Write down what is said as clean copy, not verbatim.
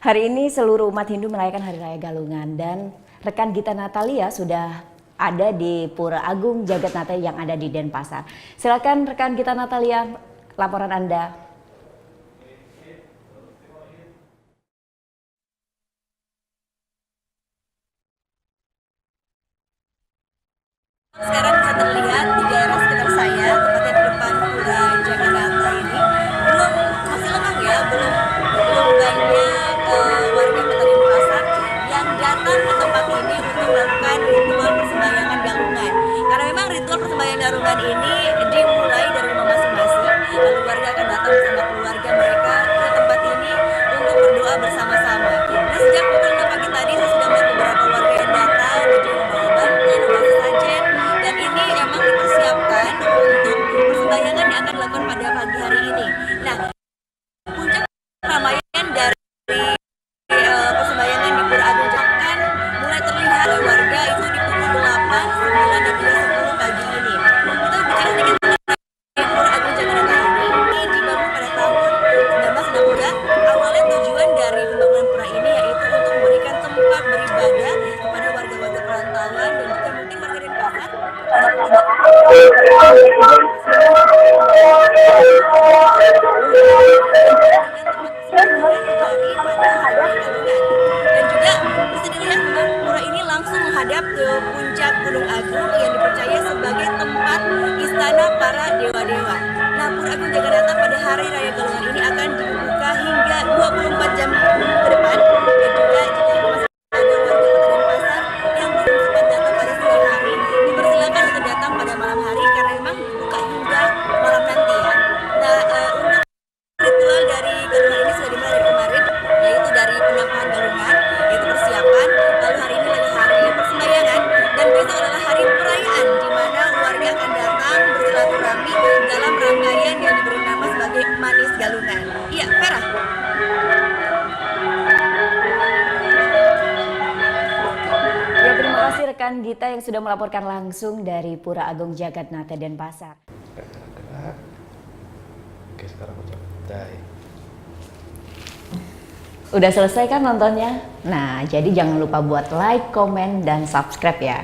Hari ini seluruh umat Hindu merayakan Hari Raya Galungan dan rekan Gita Natalia sudah ada di Pura Agung Jagatnata yang ada di Denpasar. Silakan rekan Gita Natalia, laporan Anda. Sekarang bisa terlihat di daerah sekitar saya, tepatnya di depan Pura Jagatnata ini, masih lengang ya, belum banyak warga Kota Denpasar yang datang ke tempat ini untuk melakukan ritual persembahyangan galungan. Karena memang ritual persembahyangan galungan ini dimulai dari rumah masing-masing, lalu warga akan datang bersama keluarga mereka ke tempat ini untuk berdoa bersama-sama. Nah, sejak pukul 6 pagi tadi saya sudah melihat beberapa warga yang datang, ada juga membawa bantuan, membawa sajen, dan ini emang dipersiapkan untuk persembahyangan yang akan dilakukan pada pagi hari ini. Nah, puncak keramaian dari persembahyangan di Pura Agung Jakarta mulai terlihat oleh warga itu di pukul 8, 9, dan juga 10 pagi ini. Kita bicara sedikit mengenai Pura Agung Jakarta ini dibangun pada tahun 1963. Awalnya tujuan dari pembangunan pura ini yaitu untuk memberikan tempat beribadah kepada warga-warga perantauan dan juga mungkin warga Denpasar dan juga bisa dilihat memang pura ini langsung menghadap ke puncak Gunung Agung yang dipercaya sebagai tempat istana para dewa-dewa. Nah, Pura Agung Jagatnata pada hari Raya Galungan ini akan dibuka hingga 24 jam ke depan, dan juga jika masih ada warga Kota Denpasar yang belum sempat datang pada siang hari, dipersilakan untuk datang pada malam hari karena memang dibuka hingga malam nanti ya. Nah, untuk ritual dari galungan ini sudah dimulai dari kemarin, yaitu dari penampahan galungan, yaitu persiapan, lalu hari ini adalah hari persembahyangan, dan besok adalah hari perayaan di mana warga akan datang bersilaturahmi dalam rangkaian yang diberi nama sebagai Manis Galungan. Iya, Farah. Ya, terima kasih rekan Gita yang sudah melaporkan langsung dari Pura Agung Jagatnata Denpasar. Gerak-gerak. Oke, sekarang ucap die. Udah selesai kan nontonnya? Nah, jadi jangan lupa buat like, komen, dan subscribe ya.